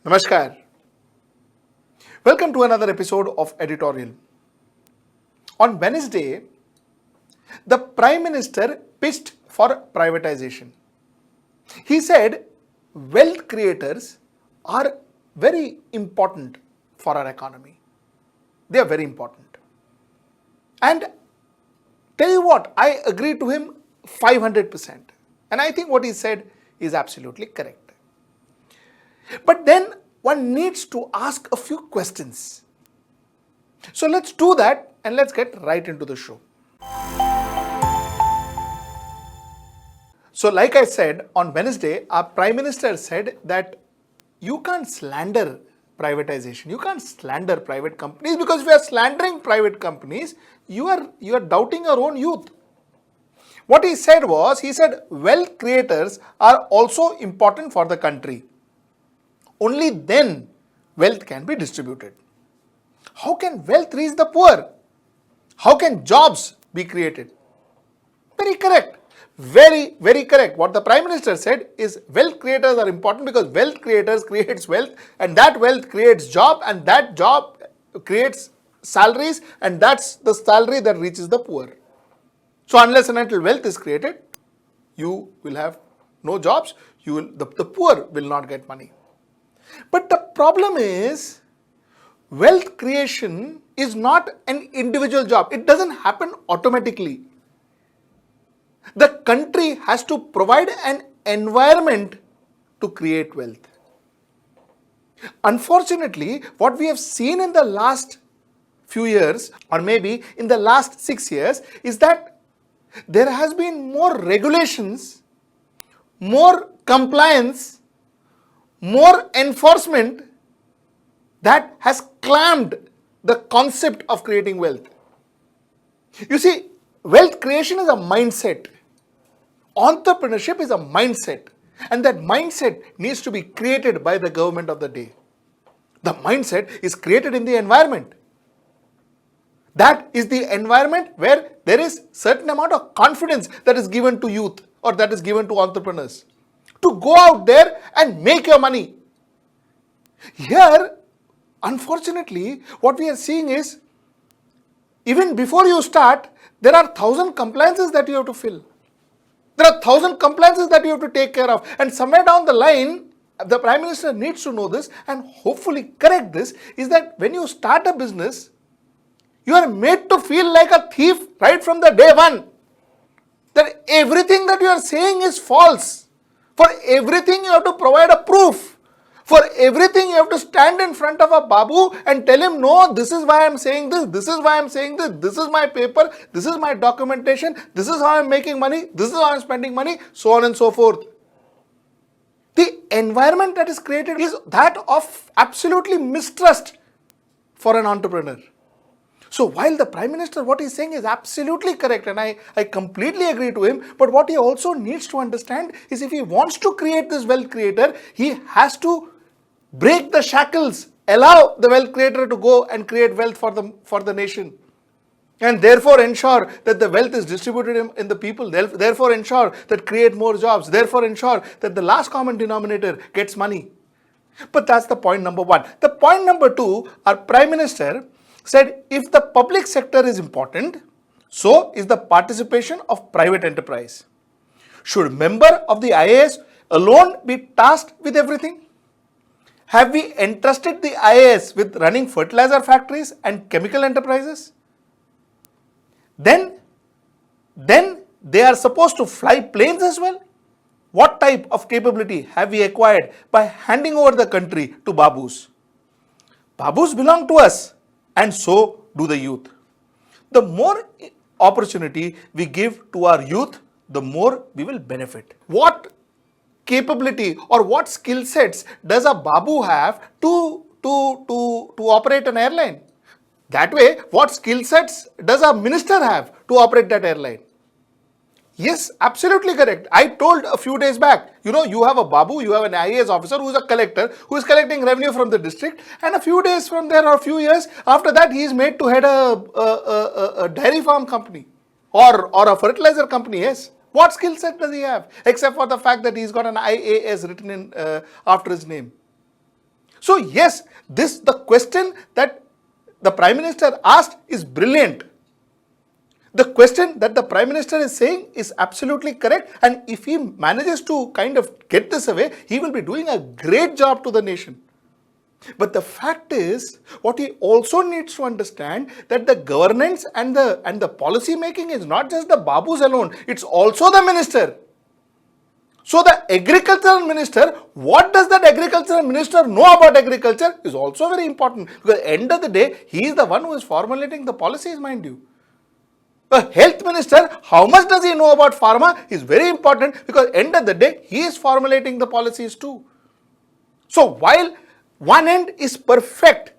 Namaskar. Welcome to another episode of Editorial. On Wednesday, the Prime Minister pitched for privatization. He said wealth creators are very important for our economy. They are very important. And tell you what, I agree to him 500%. And I think what he said is absolutely correct. But then one needs to ask a few questions. So let's do that and let's get right into the show. So like I said, on Wednesday, our Prime Minister said that you can't slander privatization. You can't slander private companies, because if you are slandering private companies, you are doubting your own youth. What he said was, he said wealth creators are also important for the country. Only then wealth can be distributed. How can wealth reach the poor? How can jobs be created? Very correct. Very, very correct. What the Prime Minister said is wealth creators are important because wealth creators creates wealth, and that wealth creates job, and that job creates salaries, and that's the salary that reaches the poor. So unless and until wealth is created, you will have no jobs, the poor will not get money. But the problem is, wealth creation is not an individual job. It doesn't happen automatically. The country has to provide an environment to create wealth. Unfortunately, what we have seen in the last few years, or maybe in the last 6 years, is that there has been more regulations, more compliance, more enforcement that has clamped the concept of creating wealth. You see, wealth creation is a mindset. Entrepreneurship is a mindset. And that mindset needs to be created by the government of the day. The mindset is created in the environment. That is the environment where there is certain amount of confidence that is given to youth, or that is given to entrepreneurs, to go out there and make your money. Here, unfortunately, what we are seeing is, even before you start, there are 1,000 compliances that you have to fill. There are 1,000 compliances that you have to take care of. And somewhere down the line, the Prime Minister needs to know this and hopefully correct this, is that when you start a business, you are made to feel like a thief right from the day one. That everything that you are saying is false. For everything you have to provide a proof. For everything you have to stand in front of a babu and tell him, no, this is why I am saying this, this is why I am saying this, this is my paper, this is my documentation, this is how I am making money, this is how I am spending money, so on and so forth. The environment that is created is that of absolutely mistrust for an entrepreneur. So while the Prime Minister, what he's saying is absolutely correct, and I completely agree to him, but what he also needs to understand is, if he wants to create this wealth creator, he has to break the shackles, allow the wealth creator to go and create wealth for the nation, and therefore ensure that the wealth is distributed in the people, therefore ensure that create more jobs, therefore ensure that the last common denominator gets money. But that's the point number one. The point number two, our Prime Minister said if the public sector is important, so is the participation of private enterprise. Should member of the IAS alone be tasked with everything? Have we entrusted the IAS with running fertilizer factories and chemical enterprises? Then they are supposed to fly planes as well? What type of capability have we acquired by handing over the country to babus? Babus belong to us, and so do the youth. The more opportunity we give to our youth, the more we will benefit. What capability or what skill sets does a babu have to operate an airline? That way, what skill sets does a minister have to operate that airline? Yes, absolutely correct. I told a few days back, you have a babu, you have an IAS officer who is a collector, who is collecting revenue from the district, and a few days from there or a few years after that, he is made to head a dairy farm company or a fertilizer company. Yes. What skill set does he have, except for the fact that he's got an IAS written in after his name? So yes, the question that the Prime Minister asked is brilliant. The question that the Prime Minister is saying is absolutely correct, and if he manages to kind of get this away, he will be doing a great job to the nation. But the fact is, what he also needs to understand, that the governance and the policy making is not just the Babus alone, it's also the minister. So the agricultural minister, what does that agricultural minister know about agriculture is also very important, because at the end of the day, he is the one who is formulating the policies, mind you. A health minister, how much does he know about pharma is very important, because at the end of the day, he is formulating the policies too. So while one end is perfect,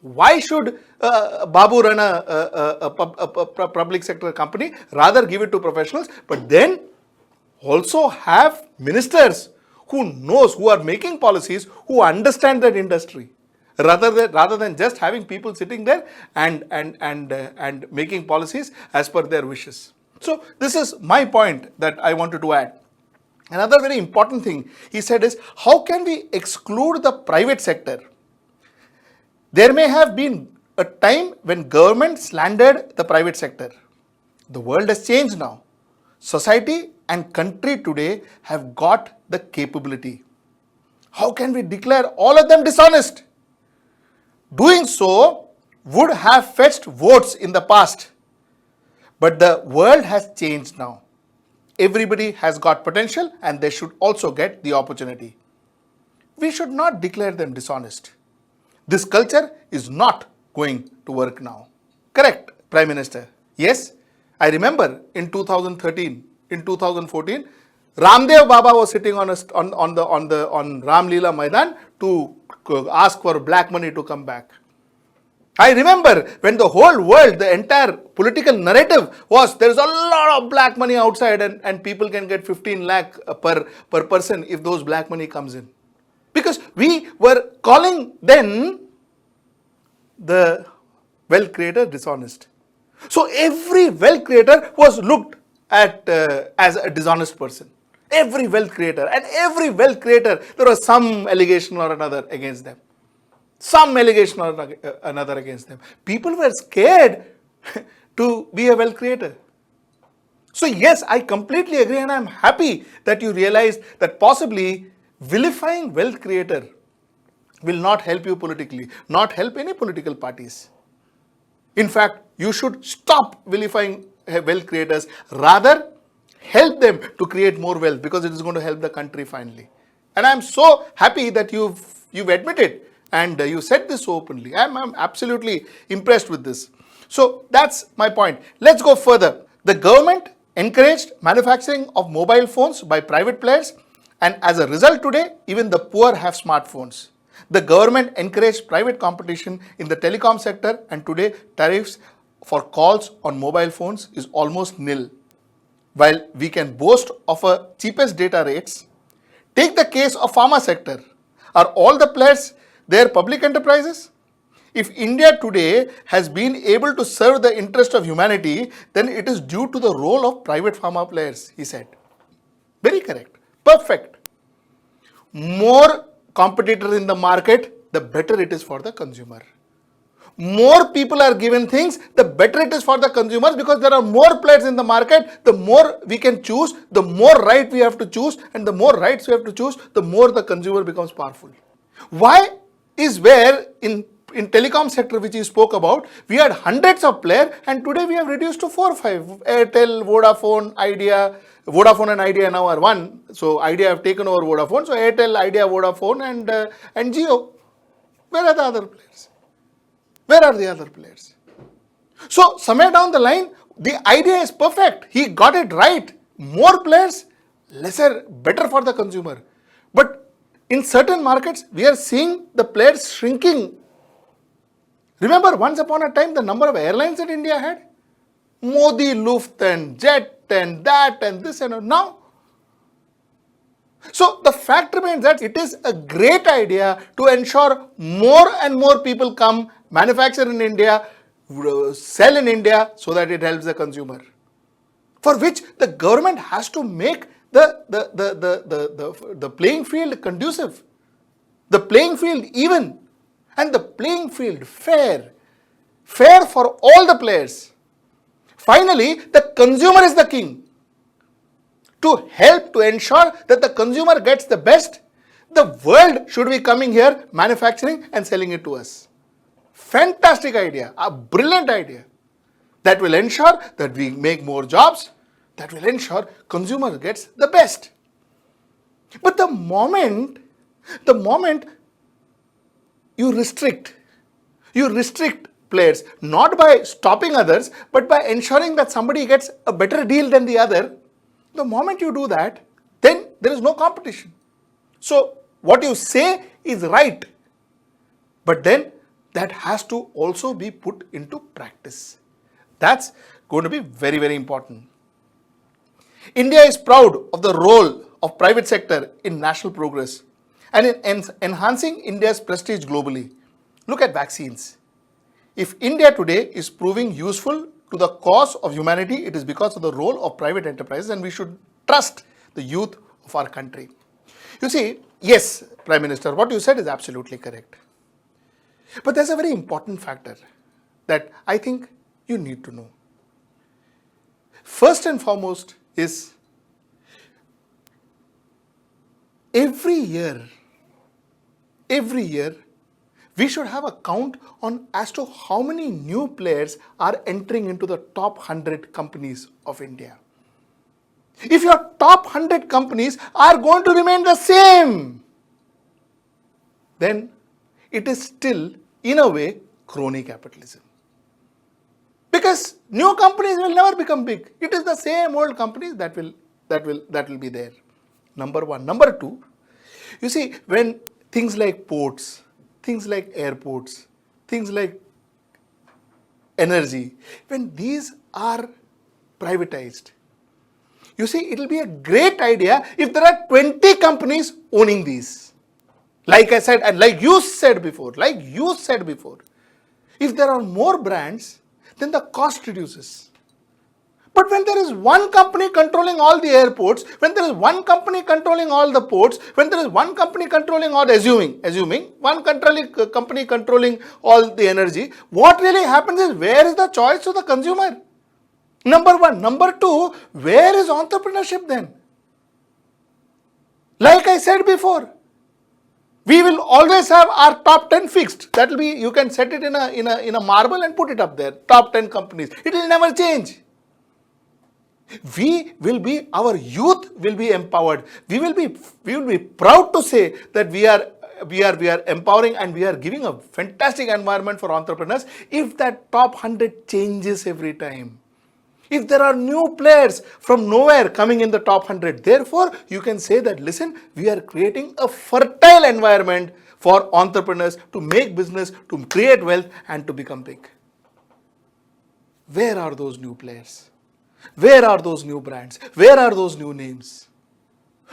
why should Babu run a public sector company? Rather give it to professionals, but then also have ministers who are making policies, who understand that industry, rather than just having people sitting there and making policies as per their wishes. So this is my point that I wanted to add. Another very important thing he said is, how can we exclude the private sector? There may have been a time when government slandered the private sector. The world has changed now. Society and country today have got the capability. How can we declare all of them dishonest? Doing so would have fetched votes in the past. But the world has changed now. Everybody has got potential and they should also get the opportunity. We should not declare them dishonest. This culture is not going to work now. Correct, Prime Minister. Yes, I remember in 2013, in 2014, Ramdev Baba was sitting on Ram Leela Maidan to ask for black money to come back. I remember when the whole world, the entire political narrative was, there is a lot of black money outside and people can get 15 lakh per person if those black money comes in. Because we were calling then the wealth creator dishonest. So every wealth creator was looked at as a dishonest person. Every wealth creator, and every wealth creator, there was some allegation or another against them. Some allegation or another against them. People were scared to be a wealth creator. So yes, I completely agree, and I'm happy that you realized that possibly vilifying wealth creator will not help you politically, not help any political parties. In fact, you should stop vilifying wealth creators, rather help them to create more wealth, because it is going to help the country finally. And I'm so happy that you've admitted and you said this so openly. I'm absolutely impressed with this. So that's my point. Let's go further. The government encouraged manufacturing of mobile phones by private players, and as a result today, even the poor have smartphones. The government encouraged private competition in the telecom sector, and today tariffs for calls on mobile phones is almost nil. While we can boast of a cheapest data rates, take the case of pharma sector. Are all the players there public enterprises? If India today has been able to serve the interest of humanity, then it is due to the role of private pharma players, he said. Very correct. Perfect. More competitors in the market, the better it is for the consumer. More people are given things, the better it is for the consumers, because there are more players in the market. The more we can choose, the more right we have to choose, and the more rights we have to choose, the more the consumer becomes powerful. Why is where in telecom sector, which you spoke about, we had hundreds of players, and today we have reduced to 4 or 5. Airtel, Vodafone, Idea. Vodafone and Idea now are one. So Idea have taken over Vodafone. So Airtel, Idea, Vodafone and Jio. Where are the other players? Where are the other players? So somewhere down the line, the idea is perfect. He got it right. More players, better for the consumer. But in certain markets, we are seeing the players shrinking. Remember, once upon a time, the number of airlines that India had? Modi, Luft and Jet and that and this and now. So the fact remains that it is a great idea to ensure more and more people come, manufacture in India, sell in India, so that it helps the consumer. For which the government has to make the playing field conducive. the playing field even, and the playing field fair. Fair for all the players. Finally, the consumer is the king. To help to ensure that the consumer gets the best, the world should be coming here, manufacturing and selling it to us. Fantastic idea, a brilliant idea that will ensure that we make more jobs, that will ensure consumer gets the best. But the moment you restrict players, not by stopping others, but by ensuring that somebody gets a better deal than the other, the moment you do that, then there is no competition. So what you say is right, but then that has to also be put into practice. That's going to be very, very important. India is proud of the role of private sector in national progress and in enhancing India's prestige globally. Look at vaccines. If India today is proving useful to the cause of humanity, it is because of the role of private enterprises, and we should trust the youth of our country. You see, yes, Prime Minister, what you said is absolutely correct. But there's a very important factor that I think you need to know. First and foremost is every year, we should have a count on as to how many new players are entering into the top 100 companies of India. If your top 100 companies are going to remain the same, then it is still, in a way, crony capitalism. Because new companies will never become big. It is the same old companies that will be there. Number one. Number two, you see, when things like ports, things like airports, things like energy, when these are privatized, you see, it will be a great idea if there are 20 companies owning these. Like I said, and like you said before, if there are more brands, then the cost reduces. But when there is one company controlling all the airports, when there is one company controlling all the ports, when there is one company controlling all, assuming one company controlling all the energy, what really happens is, where is the choice to the consumer? Number one. Number two, where is entrepreneurship then? Like I said before, we will always have our top 10 fixed. That will be, you can set it in a marble and put it up there. Top 10 companies. It will never change. Our youth will be empowered. We will be proud to say that we are empowering, and we are giving a fantastic environment for entrepreneurs if that top 100 changes every time. If there are new players from nowhere coming in the top 100, therefore you can say that, listen, we are creating a fertile environment for entrepreneurs to make business, to create wealth, and to become big. Where are those new players? Where are those new brands? Where are those new names?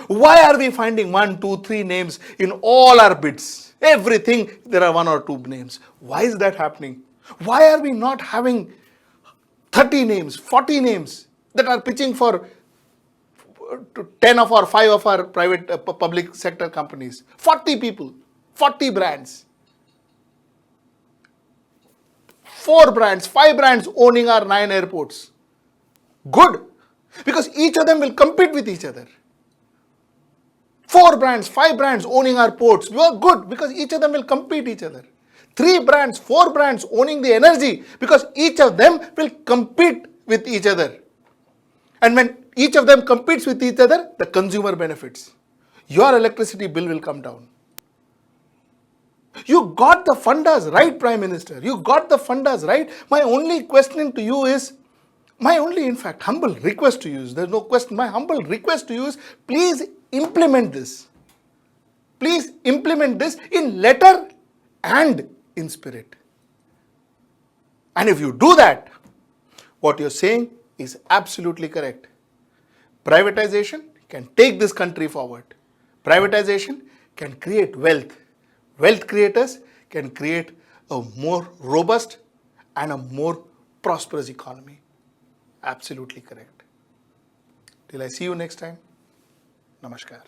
Why are we finding 1, 2, 3 names in all our bids? Everything, there are 1 or 2 names. Why is that happening? Why are we not having 30 names, 40 names that are pitching for 10 of our 5 of our private public sector companies? 40 people, 40 brands. 4 brands, 5 brands owning our 9 airports. Good, because each of them will compete with each other. 4 brands, 5 brands owning our ports. We are good, because each of them will compete each other. 3 brands, 4 brands owning the energy, because each of them will compete with each other. And when each of them competes with each other, the consumer benefits. Your electricity bill will come down. You got the fundas right, Prime Minister. You got the fundas right. My only question to you is, humble request to you is, there's no question, my humble request to you is, please implement this. Please implement this in letter and in spirit. And if you do that, what you're saying is absolutely correct. Privatization can take this country forward. Privatization can create wealth. Wealth creators can create a more robust and a more prosperous economy. Absolutely correct. Till I see you next time. Namaskar.